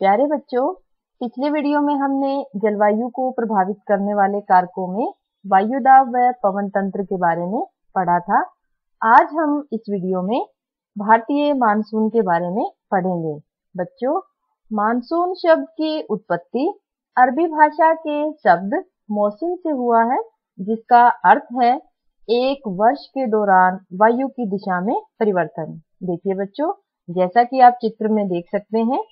प्यारे बच्चों, पिछले वीडियो में हमने जलवायु को प्रभावित करने वाले कारकों में वायुदाब व पवन तंत्र के बारे में पढ़ा था। आज हम इस वीडियो में भारतीय मानसून के बारे में पढ़ेंगे। बच्चों, मानसून शब्द की उत्पत्ति अरबी भाषा के शब्द मौसम से हुआ है, जिसका अर्थ है एक वर्ष के दौरान वायु की दिशा में परिवर्तन। देखिए बच्चों, जैसा कि आप चित्र में देख सकते हैं,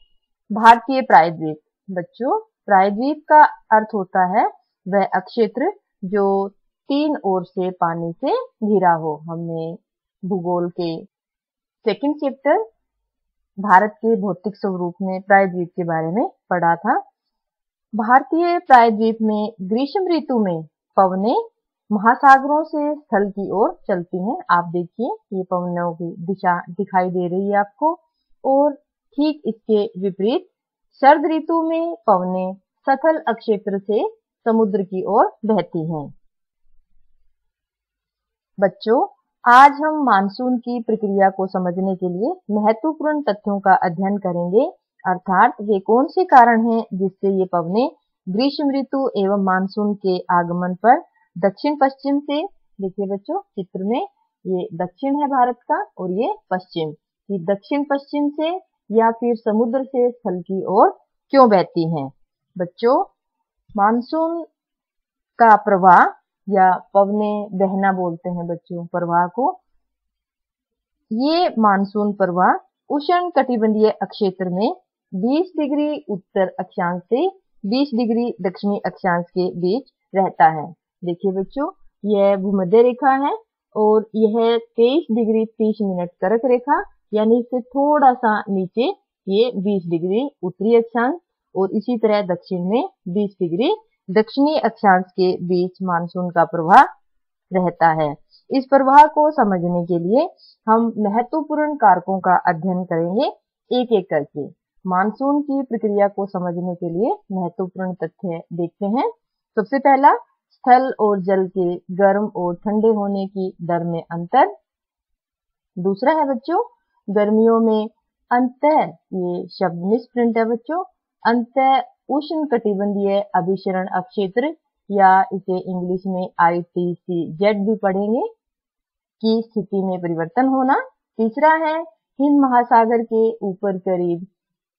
भारतीय प्रायद्वीप। बच्चों, प्रायद्वीप का अर्थ होता है वह अक्षेत्र जो 3 ओर से पानी से घिरा हो। हमने भूगोल के सेकंड चैप्टर भारत के भौतिक स्वरूप में प्रायद्वीप के बारे में पढ़ा था। भारतीय प्रायद्वीप में ग्रीष्म ऋतु में पवनें महासागरों से स्थल की ओर चलती हैं। आप देखिए, ये पवनों की दिशा दिखाई दे रही है आपको। और ठीक इसके विपरीत शरद ऋतु में पवनें सतल अक्षेत्र से समुद्र की ओर बहती हैं। बच्चों, आज हम मानसून की प्रक्रिया को समझने के लिए महत्वपूर्ण तथ्यों का अध्ययन करेंगे, अर्थात वे कौन से कारण हैं जिससे ये पवनें ग्रीष्म ऋतु एवं मानसून के आगमन पर दक्षिण पश्चिम से, देखिए बच्चों चित्र में, ये दक्षिण है भारत का और ये पश्चिम, ये दक्षिण पश्चिम से या फिर समुद्र से स्थल की ओर क्यों बहती हैं। बच्चों, मानसून का प्रवाह या पवनें बहना बोलते हैं बच्चों प्रवाह को। ये मानसून प्रवाह उष्ण कटिबंधीय अक्षेत्र में 20 डिग्री उत्तर अक्षांश से 20 डिग्री दक्षिणी अक्षांश के बीच रहता है। देखिए बच्चों, यह भूमध्य रेखा है और यह 23 डिग्री 30 मिनट कर्क रेखा, यानी इससे थोड़ा सा नीचे ये 20 डिग्री उत्तरी अक्षांश और इसी तरह दक्षिण में 20 डिग्री दक्षिणी अक्षांश के बीच मानसून का प्रवाह रहता है। इस प्रवाह को समझने के लिए हम महत्वपूर्ण कारकों का अध्ययन करेंगे एक एक करके। मानसून की प्रक्रिया को समझने के लिए महत्वपूर्ण तथ्य देखते हैं। सबसे पहला, स्थल और जल के गर्म और ठंडे होने की दर में अंतर। दूसरा है बच्चों, गर्मियों में अंतः, ये शब्द मिसप्रिंट है बच्चों, अंतः उष्ण कटिबंधीय अभिसरण अक्षेत्र या इसे इंग्लिश में ITCZ भी पढ़ेंगे, की स्थिति में परिवर्तन होना। तीसरा है हिंद महासागर के ऊपर करीब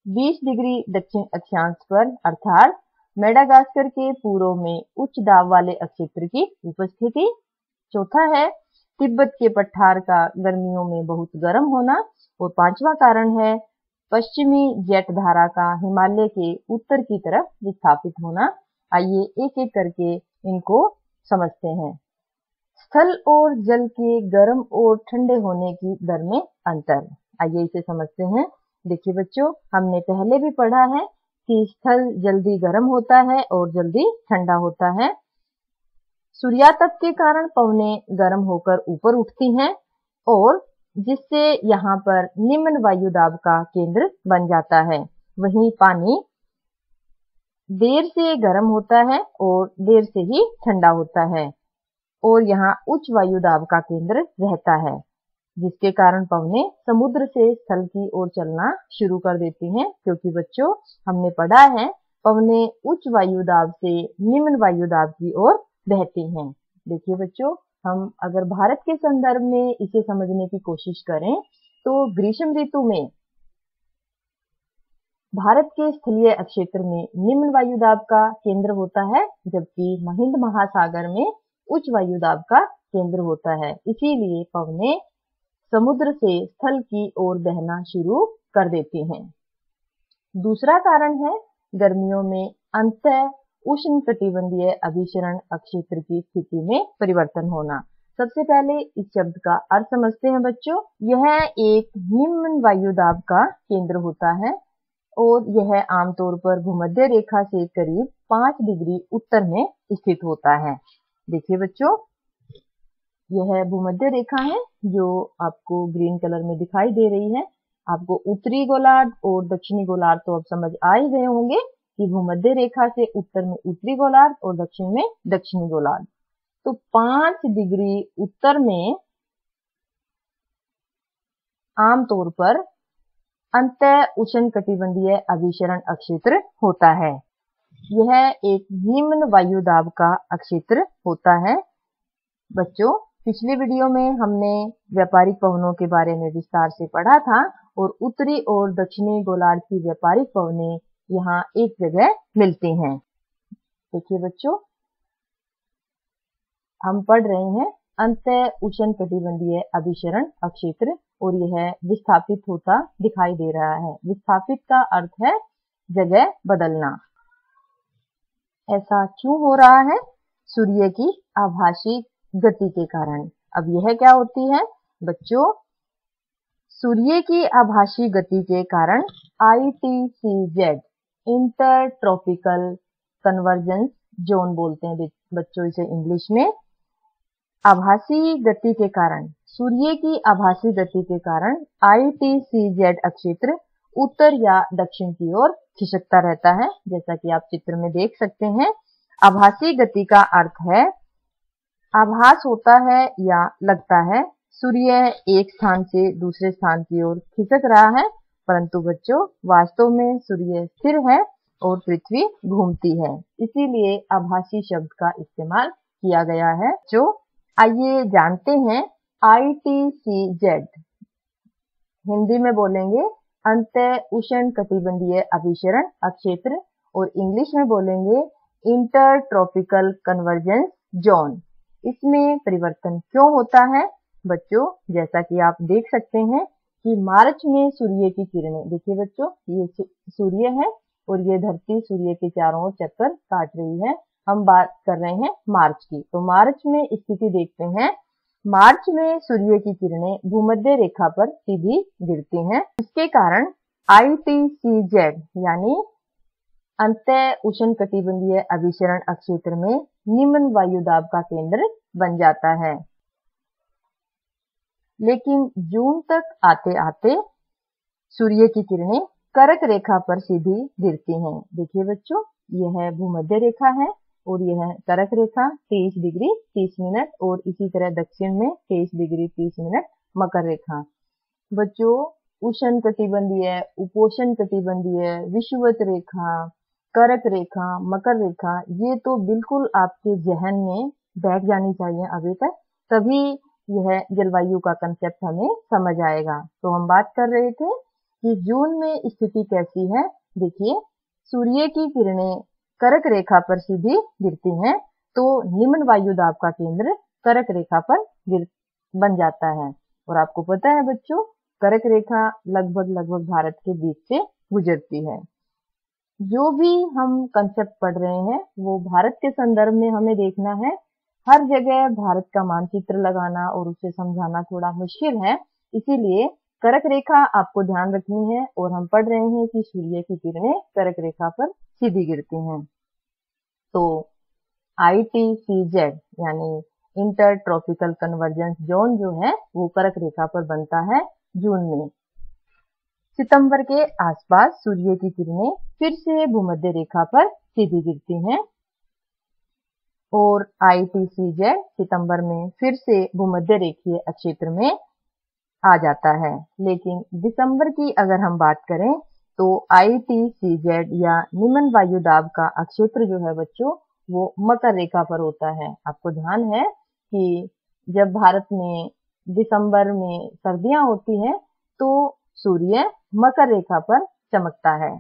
20 डिग्री दक्षिण अक्षांश पर, अर्थात मेडागास्कर के पूर्व में उच्च दाब वाले अक्षेत्र की उपस्थिति। चौथा है तिब्बत के पठार का गर्मियों में बहुत गर्म होना। और पांचवा कारण है पश्चिमी जेट धारा का हिमालय के उत्तर की तरफ विस्थापित होना। आइए एक एक करके इनको समझते हैं। स्थल और जल के गर्म और ठंडे होने की दर में अंतर, आइए इसे समझते हैं। देखिए बच्चों, हमने पहले भी पढ़ा है कि स्थल जल्दी गर्म होता है और जल्दी ठंडा होता है। सूर्यातप के कारण पवनें गर्म होकर ऊपर उठती हैं और जिससे यहाँ पर निम्न वायुदाब का केंद्र बन जाता है। वहीं पानी देर से गर्म होता है और देर से ही ठंडा होता है और यहाँ उच्च वायुदाब का केंद्र रहता है, जिसके कारण पवनें समुद्र से स्थल की ओर चलना शुरू कर देती हैं। क्योंकि बच्चों, हमने पढ़ा है पवनें उच्च वायुदाब से निम्न वायुदाब की ओर बहती हैं। देखिए बच्चों, हम अगर भारत के संदर्भ में इसे समझने की कोशिश करें तो ग्रीष्म ऋतु में भारत के स्थलीय क्षेत्र में निम्न वायुदाब का केंद्र होता है, जबकि हिंद महासागर में उच्च वायुदाब का केंद्र होता है। इसीलिए पवनें समुद्र से स्थल की ओर बहना शुरू कर देती हैं। दूसरा कारण है गर्मियों में अंतः उष्ण कटिबंधीय अभिसरण अक्षेत्र की स्थिति में परिवर्तन होना। सबसे पहले इस शब्द का अर्थ समझते हैं बच्चों। यह एक निम्न वायुदाब का केंद्र होता है और यह आमतौर पर भूमध्य रेखा से करीब 5 डिग्री उत्तर में स्थित होता है। देखिए बच्चों, यह भूमध्य रेखा है जो आपको ग्रीन कलर में दिखाई दे रही है। आपको उत्तरी गोलार्ध और दक्षिणी गोलार्ध तो अब समझ आ ही गए होंगे कि भूमध्य रेखा से उत्तर में उत्तरी गोलार्ध और दक्षिण में दक्षिणी गोलार्ध। तो 5 डिग्री उत्तर में आमतौर पर अंतः उष्णकटिबंधीय अभिसरण अक्षेत्र होता है। यह एक निम्न वायुदाब का अक्षेत्र होता है। बच्चों, पिछली वीडियो में हमने व्यापारिक पवनों के बारे में विस्तार से पढ़ा था और उत्तरी और दक्षिणी गोलार्ध की व्यापारिक पवनें यहाँ एक जगह मिलती हैं। देखिए बच्चों, हम पढ़ रहे हैं अंतः उष्णकटिबंधीय अभिसरण अक्षेत्र और यह विस्थापित होता दिखाई दे रहा है। विस्थापित का अर्थ है जगह बदलना। ऐसा क्यों हो रहा है? सूर्य की आभासी गति के कारण। अब यह क्या होती है बच्चों? सूर्य की आभासी गति के कारण ITCZ इंटरट्रॉपिकल कन्वर्जेंस जोन बोलते हैं बच्चों इसे इंग्लिश में। आभासी गति के कारण, सूर्य की आभासी गति के कारण ITCZ अक्षेत्र उत्तर या दक्षिण की ओर खिसकता रहता है, जैसा कि आप चित्र में देख सकते हैं। आभासी गति का अर्थ है आभास होता है या लगता है सूर्य एक स्थान से दूसरे स्थान की ओर खिसक रहा है, परंतु बच्चों वास्तव में सूर्य स्थिर है और पृथ्वी घूमती है, इसीलिए आभासी शब्द का इस्तेमाल किया गया है। जो आइए जानते हैं ITCZ। हिंदी में बोलेंगे अंतः उष्णकटिबंधीय अभिसरण अक्षेत्र और इंग्लिश में बोलेंगे इंटरट्रॉपिकल कन्वर्जेंस जोन। इसमें परिवर्तन क्यों होता है बच्चों? जैसा कि आप देख सकते हैं कि मार्च में सूर्य की किरणें, देखिए बच्चों ये सूर्य है और ये धरती सूर्य के चारों ओर चक्कर काट रही है। हम बात कर रहे हैं मार्च की, तो मार्च में स्थिति देखते हैं। मार्च में सूर्य की किरणें भूमध्य रेखा पर सीधी गिरती हैं। इसके कारण ITCZ यानी अंतः उष्णकटिबंधीय अभिसरण अक्षेत्र में निम्न वायुदाब का केंद्र बन जाता है। लेकिन जून तक आते आते सूर्य की किरणें कर्क रेखा पर सीधी गिरती हैं। देखिए बच्चों, यह भूमध्य रेखा है और यह कर्क रेखा 23 डिग्री 30 मिनट और इसी तरह दक्षिण में 23 डिग्री 30 मिनट मकर रेखा। बच्चों, उष्णकटिबंधीय, उपोष्णकटिबंधीय, विषुवत रेखा, कर्क रेखा, मकर रेखा, ये तो बिल्कुल आपके जहन में बैठ जानी चाहिए अभी तक, तभी यह जलवायु का कंसेप्ट हमें समझ आएगा। तो हम बात कर रहे थे कि जून में स्थिति कैसी है। देखिए, सूर्य की किरणें कर्क रेखा पर सीधी गिरती हैं, तो निम्न वायुदाब का केंद्र कर्क रेखा पर बन जाता है। और आपको पता है बच्चों, कर्क रेखा लगभग भारत के बीच से गुजरती है। जो भी हम कंसेप्ट पढ़ रहे हैं वो भारत के संदर्भ में हमें देखना है। हर जगह भारत का मानचित्र लगाना और उसे समझाना थोड़ा मुश्किल है, इसीलिए कर्क रेखा आपको ध्यान रखनी है। और हम पढ़ रहे हैं कि सूर्य की किरणें कर्क रेखा पर सीधी गिरती हैं। तो ITCZ यानी इंटरट्रॉपिकल कन्वर्जेंस जोन जो है वो कर्क रेखा पर बनता है जून में। सितंबर के आसपास सूर्य की किरणें फिर से भूमध्य रेखा पर सीधी गिरती हैं और ITCZ सितंबर में फिर से भूमध्य रेखीय क्षेत्र में आ जाता है। लेकिन दिसंबर की अगर हम बात करें तो ITCZ या निम्न वायुदाब का क्षेत्र जो है बच्चों वो मकर रेखा पर होता है। आपको ध्यान है कि जब भारत में दिसंबर में सर्दियां होती हैं तो सूर्य मकर रेखा पर चमकता है।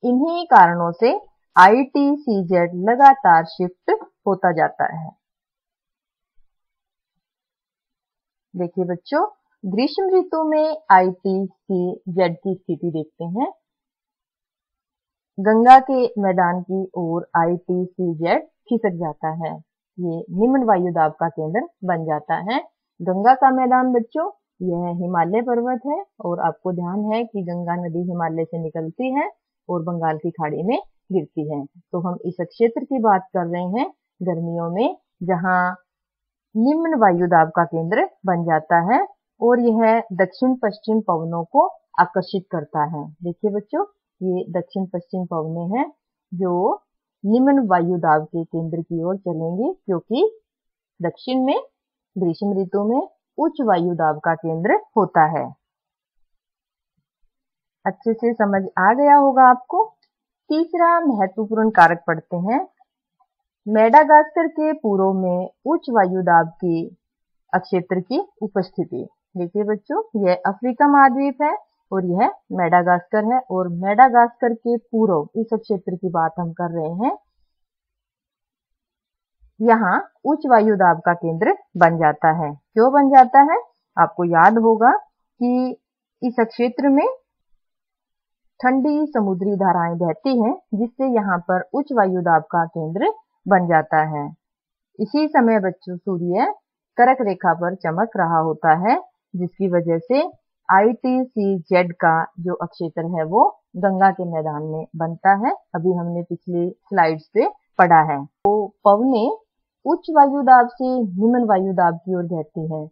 इन्हीं कारणों से ITCZ लगातार शिफ्ट होता जाता है। देखिए बच्चों, ग्रीष्म ऋतु में ITCZ की स्थिति देखते हैं। गंगा के मैदान की ओर ITCZ खिसक जाता है। ये निम्न वायुदाब का केंद्र बन जाता है। गंगा का मैदान बच्चों यह हिमालय पर्वत है और आपको ध्यान है कि गंगा नदी हिमालय से निकलती है और बंगाल की खाड़ी में गिरती है। तो हम इस क्षेत्र की बात कर रहे हैं गर्मियों में, जहां निम्न वायुदाब का केंद्र बन जाता है और यह दक्षिण पश्चिम पवनों को आकर्षित करता है। देखिए बच्चों, ये दक्षिण पश्चिम पवनें हैं जो निम्न वायुदाब के केंद्र की ओर चलेंगी, क्योंकि दक्षिण में ग्रीष्म ऋतु में उच्च वायुदाब का केंद्र होता है। अच्छे से समझ आ गया होगा आपको। तीसरा महत्वपूर्ण कारक पढ़ते हैं। मेडागास्कर के पूर्व में उच्च वायुदाब की अक्षेत्र की उपस्थिति। देखिए बच्चों, यह अफ्रीका महाद्वीप है और यह मेडागास्कर है, और मेडागास्कर के पूर्व इस अक्षेत्र की बात हम कर रहे हैं। यहाँ उच्च वायुदाब का केंद्र बन जाता है। क्यों बन जाता है? आपको याद होगा कि इस क्षेत्र में ठंडी समुद्री धाराएं बहती हैं, जिससे यहाँ पर उच्च वायुदाब का केंद्र बन जाता है। इसी समय बच्चों सूर्य कर्क रेखा पर चमक रहा होता है, जिसकी वजह से ITCZ का जो क्षेत्र है वो गंगा के मैदान में बनता है। अभी हमने पिछली स्लाइड्स पे पढ़ा है। तो पवनें उच्च वायुदाब से निम्न वायुदाब की ओर बहती है।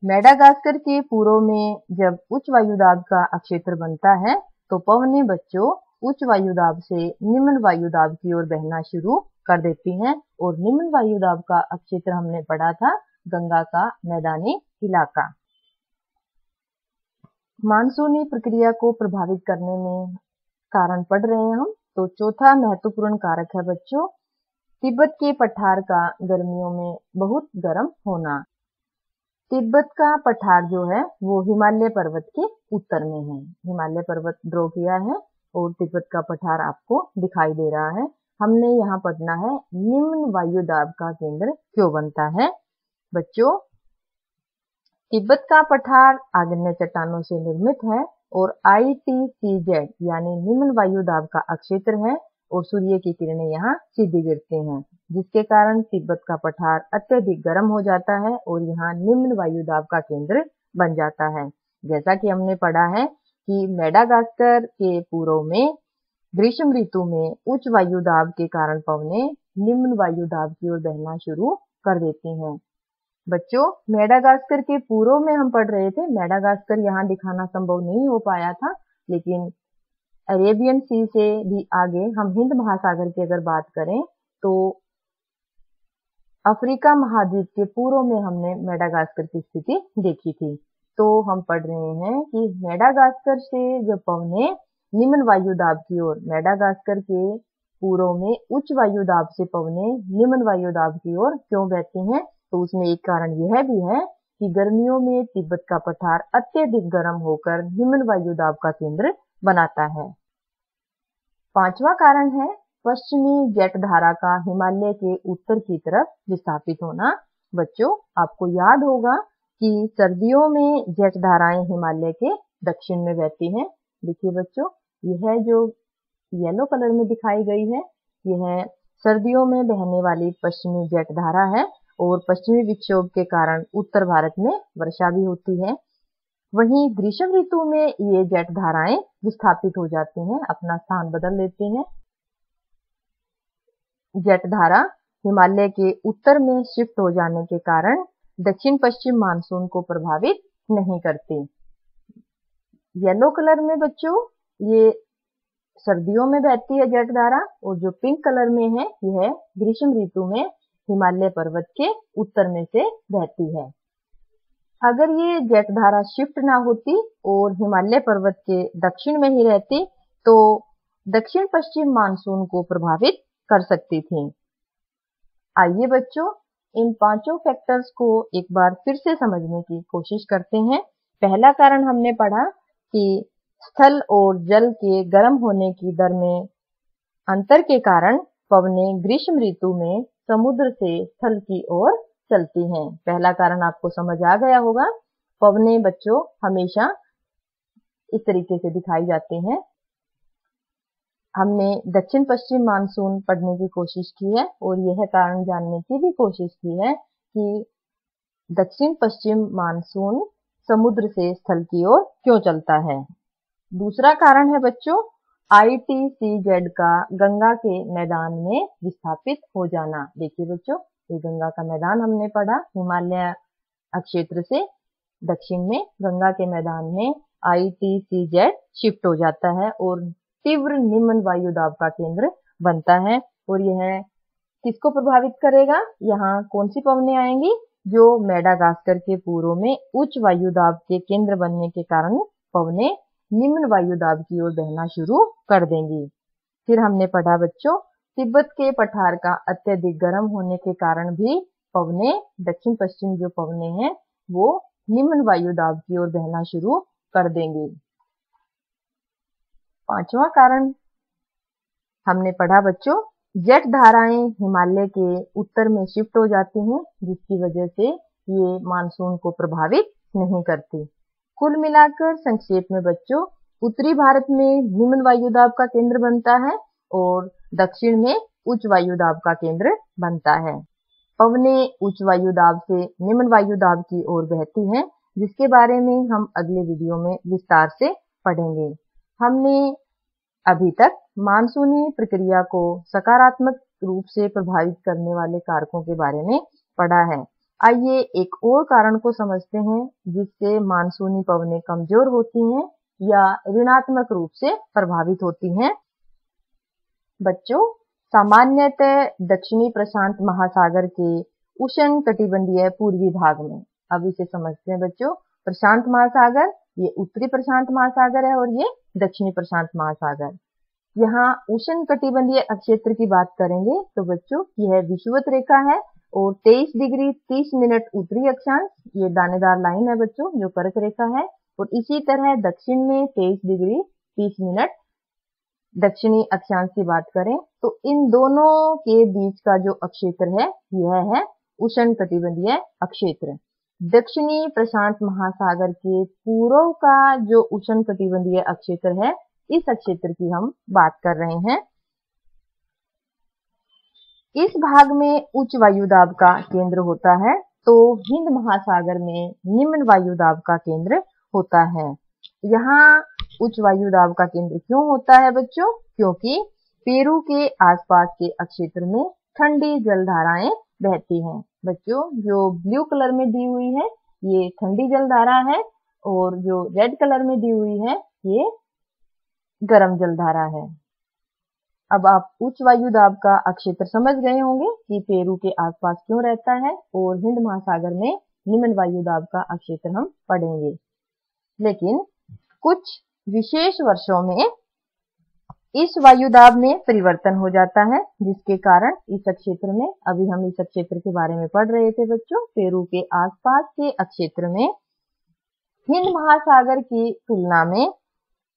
मेडागास्कर के पूर्व में जब उच्च वायुदाब का क्षेत्र बनता है तो पवनें बच्चों उच्च वायुदाब से निम्न वायुदाब की ओर बहना शुरू कर देती हैं, और निम्न वायुदाब का क्षेत्र हमने पढ़ा था गंगा का मैदानी इलाका। मानसूनी प्रक्रिया को प्रभावित करने में कारण पढ़ रहे हैं हम। तो चौथा महत्वपूर्ण कारक है बच्चों, तिब्बत के पठार का गर्मियों में बहुत गर्म होना। तिब्बत का पठार जो है वो हिमालय पर्वत के उत्तर में है। हिमालय पर्वत ड्रॉ किया है और तिब्बत का पठार आपको दिखाई दे रहा है। हमने यहाँ पढ़ना है निम्न वायुदाब का केंद्र क्यों बनता है। बच्चों, तिब्बत का पठार आग्नेय चट्टानों से निर्मित है और ITCZ यानी निम्न वायुदाब का क्षेत्र है, और सूर्य की किरणें यहाँ सीधी गिरती हैं, जिसके कारण तिब्बत का पठार अत्यधिक गर्म हो जाता है और यहाँ निम्न वायुदाब का केंद्र बन जाता है। जैसा कि हमने पढ़ा है कि मेडागास्कर के पूर्व में ग्रीष्म ऋतु में उच्च वायुदाब के कारण पवनें निम्न वायुदाब की ओर बहना शुरू कर देती हैं। बच्चों, मेडागास्कर के पूर्व में हम पढ़ रहे थे। मेडागास्कर यहाँ दिखाना संभव नहीं हो पाया था, लेकिन अरेबियन सी से भी आगे हम हिंद महासागर की अगर बात करें तो अफ्रीका महाद्वीप के पूर्व में हमने मेडागास्कर की स्थिति देखी थी। तो हम पढ़ रहे हैं कि मेडागास्कर से जब पवनें निम्न वायुदाब की ओर, मेडागास्कर के पूर्व में उच्च वायुदाब से पवनें निम्न वायुदाब की ओर क्यों बहती हैं, तो उसमें एक कारण यह भी है कि गर्मियों में तिब्बत का पठार अत्यधिक गर्म होकर निम्न वायुदाब का केंद्र बनाता है। पांचवा कारण है पश्चिमी जेट धारा का हिमालय के उत्तर की तरफ विस्थापित होना। बच्चों, आपको याद होगा कि सर्दियों में जेट धाराएं हिमालय के दक्षिण में बहती हैं। देखिए बच्चों, यह जो येलो कलर में दिखाई गई है, यह सर्दियों में बहने वाली पश्चिमी जेट धारा है, और पश्चिमी विक्षोभ के कारण उत्तर भारत में वर्षा भी होती है। वहीं ग्रीष्म ऋतु में ये जेट धाराएं विस्थापित हो जाती हैं, अपना स्थान बदल लेती हैं। जेट धारा हिमालय के उत्तर में शिफ्ट हो जाने के कारण दक्षिण पश्चिम मानसून को प्रभावित नहीं करती। येलो कलर में बच्चों ये सर्दियों में बहती है जेट धारा, और जो पिंक कलर में है यह ग्रीष्म ऋतु में हिमालय पर्वत के उत्तर में से बहती है। अगर ये जेट धारा शिफ्ट ना होती और हिमालय पर्वत के दक्षिण में ही रहती तो दक्षिण पश्चिम मानसून को प्रभावित कर सकती थी। आइए बच्चों, इन पांचों फैक्टर्स को एक बार फिर से समझने की कोशिश करते हैं। पहला कारण हमने पढ़ा कि स्थल और जल के गर्म होने की दर में अंतर के कारण पवनें ग्रीष्म ऋतु में समुद्र से स्थल की ओर चलती हैं। पहला कारण आपको समझ आ गया होगा। पवनें बच्चों हमेशा इस तरीके से दिखाई जाती हैं। हमने दक्षिण पश्चिम मानसून पढ़ने की कोशिश की है और यह कारण जानने की भी कोशिश की है कि दक्षिण पश्चिम मानसून समुद्र से स्थल की ओर क्यों चलता है। दूसरा कारण है बच्चों ITCZ का गंगा के मैदान में विस्थापित हो जाना। देखिए बच्चों, ये गंगा का मैदान हमने पढ़ा, हिमालय क्षेत्र से दक्षिण में गंगा के मैदान में ITCZ शिफ्ट हो जाता है और तीव्र निम्न वायुदाब का केंद्र बनता है। और यह किसको प्रभावित करेगा? यहाँ कौन सी पवनें आएंगी? जो मेडागास्कर के पूर्व में उच्च वायुदाब के केंद्र बनने के कारण पवनें निम्न वायुदाब की ओर बहना शुरू कर देंगी। फिर हमने पढ़ा बच्चों, तिब्बत के पठार का अत्यधिक गर्म होने के कारण भी पवने, दक्षिण पश्चिम जो पवने हैं वो निम्न वायुदाब की ओर बहना शुरू कर देंगे। पांचवा कारण हमने पढ़ा बच्चों, जेट धाराएं हिमालय के उत्तर में शिफ्ट हो जाती हैं, जिसकी वजह से ये मानसून को प्रभावित नहीं करती। कुल मिलाकर संक्षेप में बच्चों, उत्तरी भारत में निम्न वायुदाब का केंद्र बनता है और दक्षिण में उच्च वायुदाब का केंद्र बनता है। पवनें उच्च वायुदाब से निम्न वायुदाब की ओर बहती हैं, जिसके बारे में हम अगले वीडियो में विस्तार से पढ़ेंगे। हमने अभी तक मानसूनी प्रक्रिया को सकारात्मक रूप से प्रभावित करने वाले कारकों के बारे में पढ़ा है। आइए एक और कारण को समझते हैं जिससे मानसूनी पवनें कमजोर होती हैं या ऋणात्मक रूप से प्रभावित होती हैं। बच्चों, सामान्यतः दक्षिणी प्रशांत महासागर के उष्ण कटिबंधीय पूर्वी भाग में, अब इसे समझते हैं बच्चों, प्रशांत महासागर, ये उत्तरी प्रशांत महासागर है और ये दक्षिणी प्रशांत महासागर। यहाँ उष्ण कटिबंधीय अक्षेत्र की बात करेंगे तो बच्चों यह विषुवत रेखा है और 23 डिग्री 30 मिनट उत्तरी अक्षांश, ये दानेदार लाइन है बच्चों जो कर्क रेखा है, और इसी तरह दक्षिण में 23 डिग्री 30 मिनट दक्षिणी अक्षांश की बात करें तो इन दोनों के बीच का जो अक्षेत्र है यह है उष्ण कटिबंधीय अक्षेत्र। दक्षिणी प्रशांत महासागर के पूर्व का जो उष्ण कटिबंधीय अक्षेत्र है, इस अक्षेत्र की हम बात कर रहे हैं। इस भाग में उच्च वायुदाब का केंद्र होता है तो हिंद महासागर में निम्न वायुदाब का केंद्र होता है। यहाँ उच्च वायुदाब का केंद्र क्यों होता है बच्चों? क्योंकि पेरू के आसपास के अक्षेत्र में ठंडी जलधाराएं बहती हैं। बच्चों, जो ब्लू कलर में दी हुई है ये ठंडी जलधारा है और जो रेड कलर में दी हुई है ये गर्म जलधारा है। अब आप उच्च वायुदाब का अक्षेत्र समझ गए होंगे कि पेरू के आसपास क्यों रहता है और हिंद महासागर में निम्न वायुदाब का अक्षेत्र हम पढ़ेंगे। लेकिन कुछ विशेष वर्षों में इस वायुदाब में परिवर्तन हो जाता है, जिसके कारण इस क्षेत्र में, अभी हम इस क्षेत्र के बारे में पढ़ रहे थे बच्चों, पेरू के आसपास के क्षेत्र में हिंद महासागर की तुलना में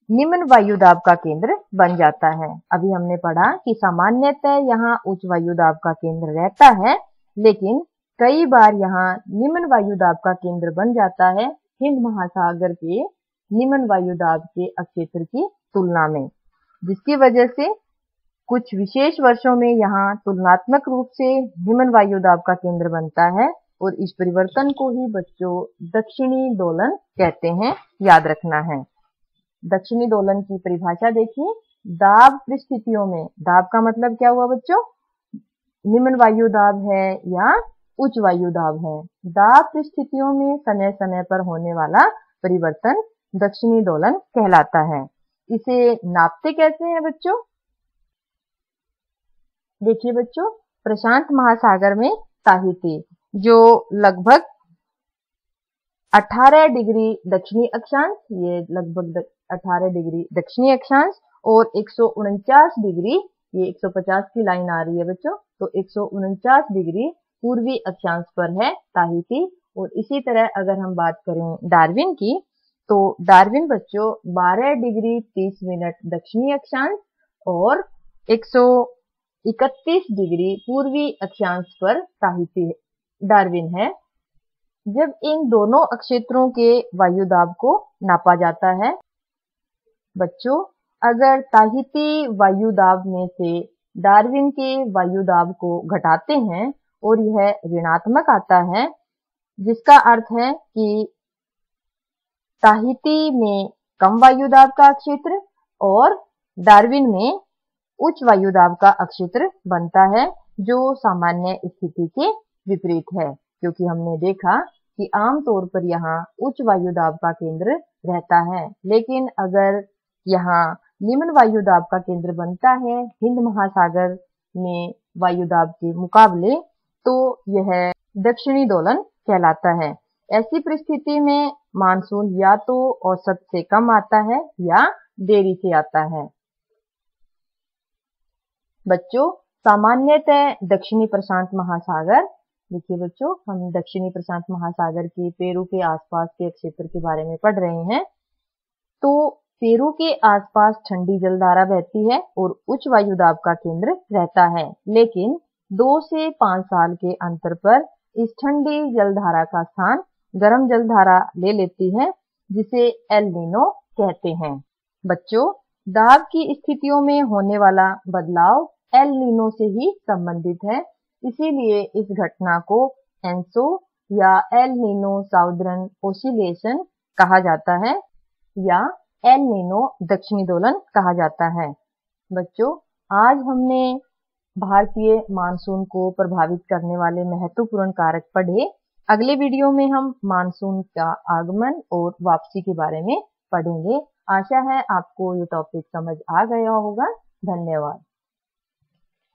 निम्न वायुदाब का केंद्र बन जाता है। अभी हमने पढ़ा कि सामान्यतः यहाँ उच्च वायुदाब का केंद्र रहता है, लेकिन कई बार यहाँ निम्न वायुदाब का केंद्र बन जाता है हिंद महासागर के निम्न वायुदाब के क्षेत्र की तुलना में, जिसकी वजह से कुछ विशेष वर्षों में यहाँ तुलनात्मक रूप से निम्न वायुदाब का केंद्र बनता है और इस परिवर्तन को ही बच्चों दक्षिणी दोलन कहते हैं, याद रखना है। दक्षिणी दोलन की परिभाषा देखिए, दाब परिस्थितियों में, दाब का मतलब क्या हुआ बच्चों? निम्न वायुदाब है या उच्च वायुदाब है। दाब परिस्थितियों में समय समय पर होने वाला परिवर्तन दक्षिणी दोलन कहलाता है। इसे नापते कैसे हैं बच्चों? देखिए बच्चों, प्रशांत महासागर में ताहिती जो लगभग 18 डिग्री दक्षिणी अक्षांश, ये लगभग 18 डिग्री दक्षिणी अक्षांश और 149 डिग्री, ये 150 की लाइन आ रही है बच्चों, तो 149 डिग्री पूर्वी अक्षांश पर है ताहिती। और इसी तरह अगर हम बात करें डार्विन की, तो डार्विन बच्चों 12 डिग्री 30 मिनट दक्षिणी अक्षांश और 131 डिग्री पूर्वी अक्षांश पर ताहिती डार्विन है। जब इन दोनों क्षेत्रों के वायुदाब को नापा जाता है बच्चों, अगर ताहिती वायुदाब में से डार्विन के वायुदाब को घटाते हैं और यह ऋणात्मक आता है, जिसका अर्थ है कि ताहिती में कम वायुदाब का क्षेत्र और डार्विन में उच्च वायुदाब का क्षेत्र बनता है, जो सामान्य स्थिति के विपरीत है। क्योंकि हमने देखा कि आमतौर पर यहाँ उच्च वायुदाब का केंद्र रहता है, लेकिन अगर यहाँ निम्न वायुदाब का केंद्र बनता है हिंद महासागर में वायुदाब के मुकाबले, तो यह दक्षिणी दोलन कहलाता है। ऐसी परिस्थिति में मानसून या तो औसत से कम आता है या देरी से आता है। बच्चों, सामान्यतः दक्षिणी प्रशांत महासागर, देखिए बच्चों, हम दक्षिणी प्रशांत महासागर के पेरू के आसपास के क्षेत्र के बारे में पढ़ रहे हैं। तो पेरू के आसपास ठंडी जलधारा बहती है और उच्च वायु दाब का केंद्र रहता है, लेकिन 2 से 5 साल के अंतर पर इस ठंडी जलधारा का स्थान गर्म जलधारा ले लेती है, जिसे एल नीनो कहते हैं। बच्चों, दाब की स्थितियों में होने वाला बदलाव एल नीनो से ही संबंधित है, इसीलिए इस घटना को एंसो या एल नीनो साउदर्न ओसिलेशन कहा जाता है या एल नीनो दक्षिणी दोलन कहा जाता है। बच्चों, आज हमने भारतीय मानसून को प्रभावित करने वाले महत्वपूर्ण कारक पढ़े। अगले वीडियो में हम मानसून का आगमन और वापसी के बारे में पढ़ेंगे। आशा है आपको ये टॉपिक समझ आ गया होगा। धन्यवाद।